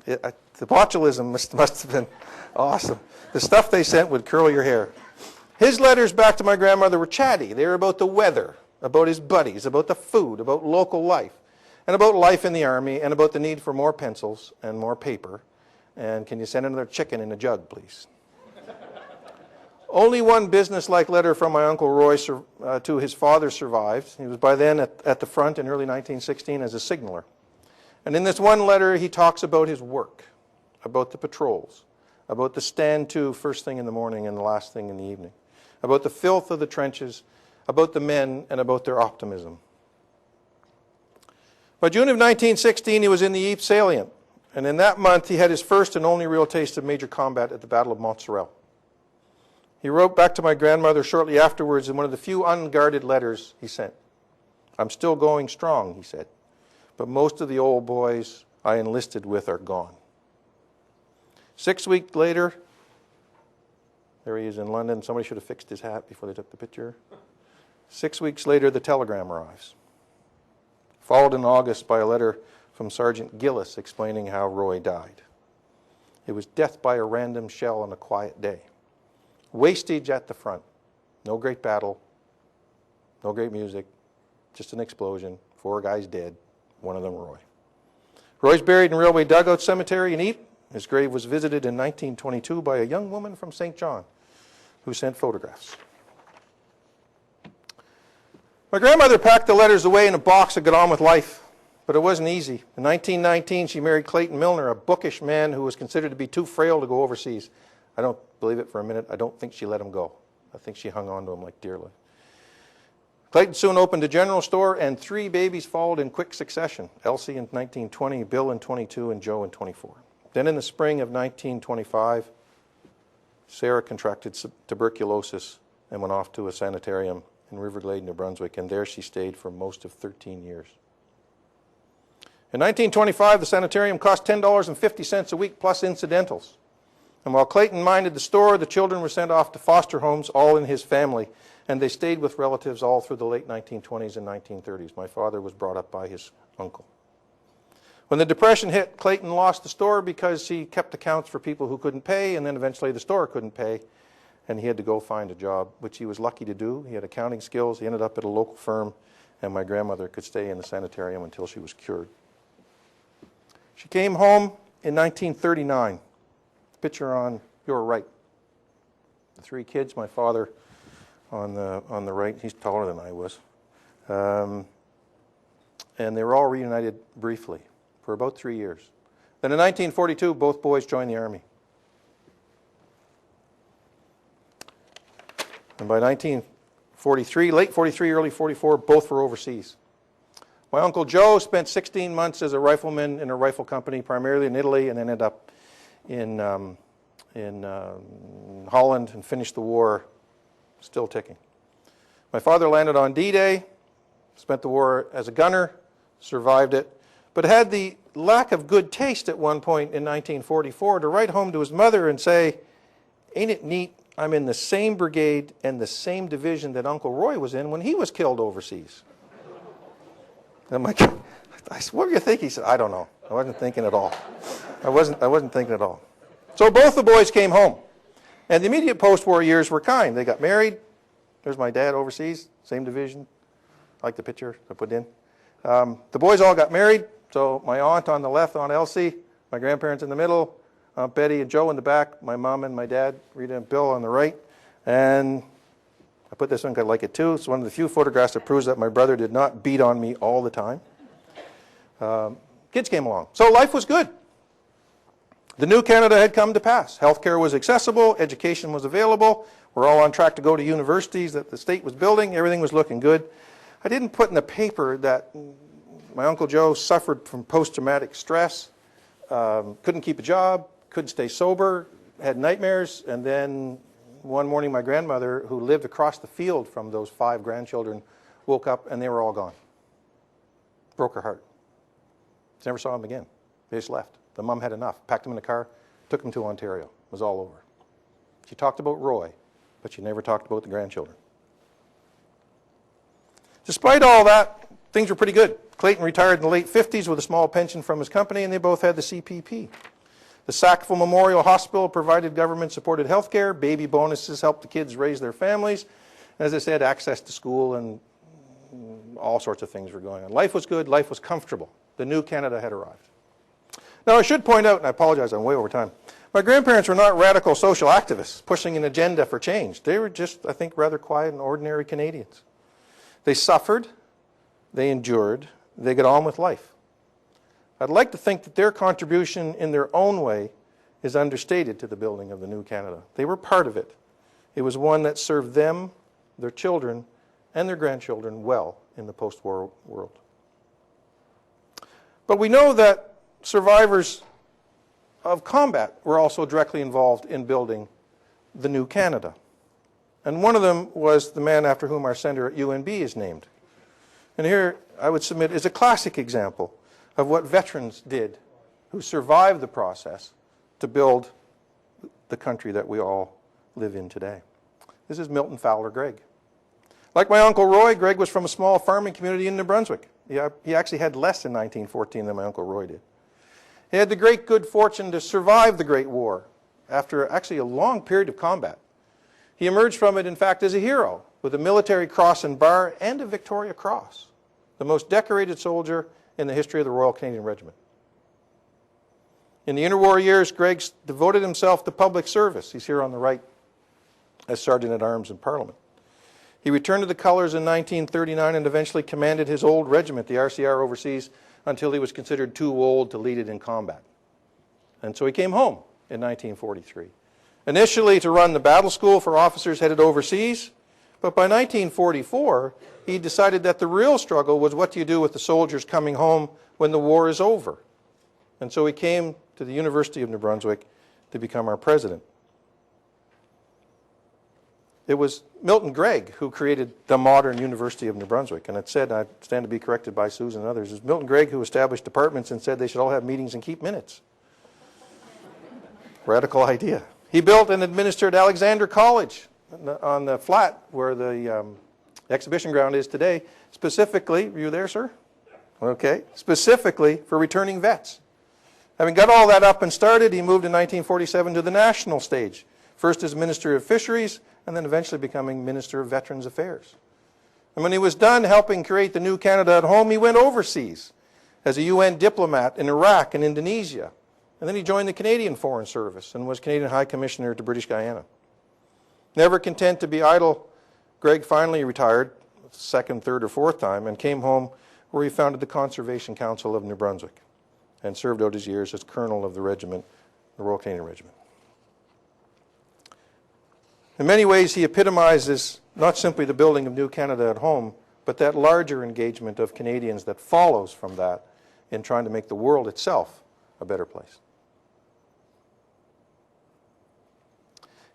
The botulism must have been awesome. The stuff they sent would curl your hair. His letters back to my grandmother were chatty. They were about the weather, about his buddies, about the food, about local life, and about life in the army, and about the need for more pencils and more paper. And can you send another chicken in a jug, please? Only one business-like letter from my Uncle Roy to his father survived. He was by then at the front in early 1916 as a signaller. And in this one letter, he talks about his work, about the patrols, about the stand-to first thing in the morning and the last thing in the evening, about the filth of the trenches, about the men, and about their optimism. By June of 1916, he was in the Ypres salient. And in that month, he had his first and only real taste of major combat at the Battle of Montserrat. He wrote back to my grandmother shortly afterwards in one of the few unguarded letters he sent. I'm still going strong, he said, but most of the old boys I enlisted with are gone. 6 weeks later, there he is in London. Somebody should have fixed his hat before they took the picture. 6 weeks later, the telegram arrives, followed in August by a letter from Sergeant Gillis explaining how Roy died. It was death by a random shell on a quiet day. Wastage at the front. No great battle, no great music, just an explosion. 4 guys dead, one of them Roy. Roy's buried in Railway Dugout Cemetery in Eaton. His grave was visited in 1922 by a young woman from St. John who sent photographs. My grandmother packed the letters away in a box and got on with life, but it wasn't easy. In 1919, she married Clayton Milner, a bookish man who was considered to be too frail to go overseas. I don't believe it for a minute. I don't think she let him go. I think she hung on to him like dearly. Clayton soon opened a general store, and 3 babies followed in quick succession. Elsie in 1920, Bill in 22, and Joe in 24. Then in the spring of 1925, Sarah contracted tuberculosis and went off to a sanitarium in Riverglade, New Brunswick, and there she stayed for most of 13 years. In 1925, the sanitarium cost $10.50 a week plus incidentals. And while Clayton minded the store, the children were sent off to foster homes, all in his family, and they stayed with relatives all through the late 1920s and 1930s. My father was brought up by his uncle. When the Depression hit, Clayton lost the store because he kept accounts for people who couldn't pay, and then eventually the store couldn't pay, and he had to go find a job, which he was lucky to do. He had accounting skills. He ended up at a local firm, and my grandmother could stay in the sanitarium until she was cured. She came home in 1939. Picture on your right. The 3 kids, my father on the right, he's taller than I was. And they were all reunited briefly for about 3 years. Then in 1942, both boys joined the Army. And by 1943, late 43, early 44, both were overseas. My Uncle Joe spent 16 months as a rifleman in a rifle company, primarily in Italy, and ended up in Holland and finished the war, still ticking. My father landed on D-Day, spent the war as a gunner, survived it, but had the lack of good taste at one point in 1944 to write home to his mother and say, "Ain't it neat, I'm in the same brigade and the same division that Uncle Roy was in when he was killed overseas." And I'm like, I said, "What do you think?" He said, "I don't know. I wasn't thinking at all. I wasn't thinking at all." So both the boys came home. And the immediate post-war years were kind. They got married. There's my dad overseas, same division. I like the picture I put in. The boys all got married. So my aunt on the left, Aunt Elsie, my grandparents in the middle, Aunt Betty and Joe in the back, my mom and my dad, Rita and Bill on the right. And I put this one because I like it too. It's one of the few photographs that proves that my brother did not beat on me all the time. Kids came along. So life was good. The new Canada had come to pass. Healthcare was accessible. Education was available. We're all on track to go to universities that the state was building. Everything was looking good. I didn't put in the paper that my Uncle Joe suffered from post-traumatic stress, couldn't keep a job, couldn't stay sober, had nightmares, and then one morning my grandmother, who lived across the field from those 5 grandchildren, woke up and they were all gone. Broke her heart. Never saw them again. They just left. The mom had enough. Packed them in a car, took them to Ontario. It was all over. She talked about Roy, but she never talked about the grandchildren. Despite all that, things were pretty good. Clayton retired in the late 50s with a small pension from his company, and they both had the CPP. The Sackville Memorial Hospital provided government-supported health care. Baby bonuses helped the kids raise their families. And as I said, access to school and all sorts of things were going on. Life was good. Life was comfortable. The new Canada had arrived. Now, I should point out, and I apologize, I'm way over time, my grandparents were not radical social activists pushing an agenda for change. They were just, I think, rather quiet and ordinary Canadians. They suffered, they endured, they got on with life. I'd like to think that their contribution in their own way is understated to the building of the new Canada. They were part of it. It was one that served them, their children, and their grandchildren well in the post-war world. But we know that survivors of combat were also directly involved in building the new Canada. And one of them was the man after whom our center at UNB is named. And here, I would submit, is a classic example of what veterans did who survived the process to build the country that we all live in today. This is Milton Fowler Gregg. Like my Uncle Roy, Gregg was from a small farming community in New Brunswick. He actually had less in 1914 than my Uncle Roy did. He had the great good fortune to survive the Great War after actually a long period of combat. He emerged from it, in fact, as a hero with a Military Cross and Bar and a Victoria Cross, the most decorated soldier in the history of the Royal Canadian Regiment. In the interwar years, Gregg devoted himself to public service. He's here on the right as Sergeant-at-Arms in Parliament. He returned to the colours in 1939 and eventually commanded his old regiment, the RCR overseas, until he was considered too old to lead it in combat. And so he came home in 1943. Initially to run the battle school for officers headed overseas, but by 1944 he decided that the real struggle was what do you do with the soldiers coming home when the war is over. And so he came to the University of New Brunswick to become our president. It was Milton Gregg who created the modern University of New Brunswick. And it said, I stand to be corrected by Susan and others, it was Milton Gregg who established departments and said they should all have meetings and keep minutes. Radical idea. He built and administered Alexander College on the flat where the exhibition ground is today, specifically, were you there, sir? Okay, specifically for returning vets. Having got all that up and started, he moved in 1947 to the national stage, first as Minister of Fisheries, and then eventually becoming Minister of Veterans Affairs. And when he was done helping create the new Canada at home, he went overseas as a UN diplomat in Iraq and Indonesia. And then he joined the Canadian Foreign Service and was Canadian High Commissioner to British Guyana. Never content to be idle, Gregg finally retired, second, third, or fourth time, and came home where he founded the Conservation Council of New Brunswick. and served out his years as colonel of the regiment, the Royal Canadian Regiment. In many ways, he epitomizes not simply the building of New Canada at home, but that larger engagement of Canadians that follows from that in trying to make the world itself a better place.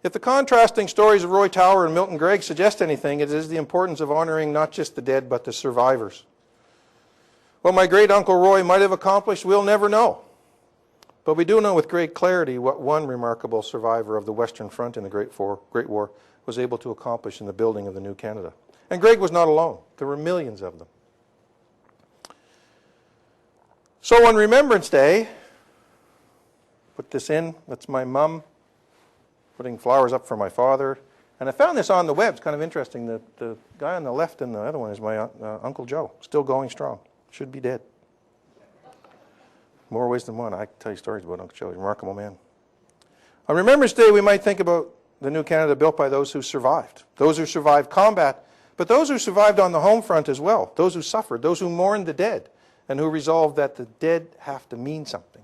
If the contrasting stories of Roy Tower and Milton Gregg suggest anything, it is the importance of honoring not just the dead, but the survivors. What my great-uncle Roy might have accomplished, we'll never know. But we do know with great clarity what one remarkable survivor of the Western Front in the Great War was able to accomplish in the building of the New Canada. And Gregg was not alone. There were millions of them. So on Remembrance Day, put this in, that's my mum putting flowers up for my father. And I found this on the web. It's kind of interesting. The guy on the left and the other one is my Uncle Joe, still going strong. Should be dead. More ways than one. I can tell you stories about Uncle Joe. He's a remarkable man. On Remembrance Day, we might think about the New Canada built by those who survived combat, but those who survived on the home front as well, those who suffered, those who mourned the dead, and who resolved that the dead have to mean something.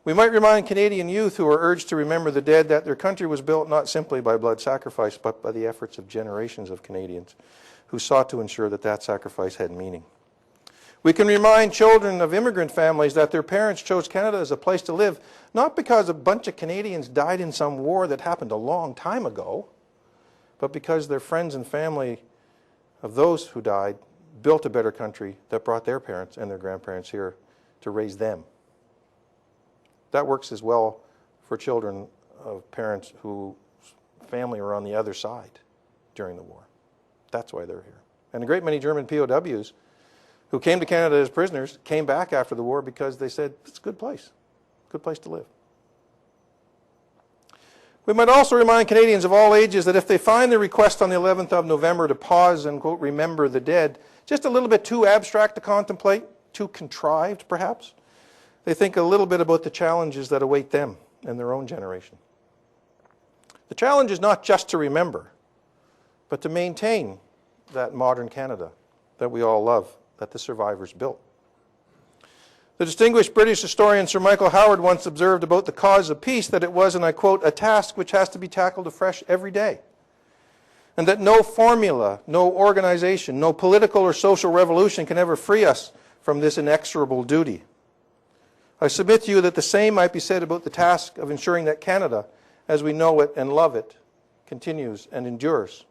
We might remind Canadian youth who are urged to remember the dead that their country was built not simply by blood sacrifice, but by the efforts of generations of Canadians who sought to ensure that that sacrifice had meaning. We can remind children of immigrant families that their parents chose Canada as a place to live, not because a bunch of Canadians died in some war that happened a long time ago, but because their friends and family of those who died built a better country that brought their parents and their grandparents here to raise them. That works as well for children of parents whose family were on the other side during the war. That's why they're here. And a great many German POWs who came to Canada as prisoners came back after the war because they said, it's a good place to live. We might also remind Canadians of all ages that if they find the request on the 11th of November to pause and, quote, remember the dead, just a little bit too abstract to contemplate, too contrived perhaps, they think a little bit about the challenges that await them and their own generation. The challenge is not just to remember, but to maintain that modern Canada that we all love, that the survivors built. The distinguished British historian Sir Michael Howard once observed about the cause of peace that it was, and I quote, a task which has to be tackled afresh every day, and that no formula, no organization, no political or social revolution can ever free us from this inexorable duty. I submit to you that the same might be said about the task of ensuring that Canada, as we know it and love it, continues and endures.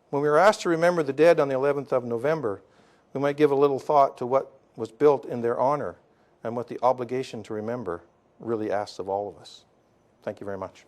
When we are asked to remember the dead on the 11th of November, we might give a little thought to what was built in their honor and what the obligation to remember really asks of all of us. Thank you very much.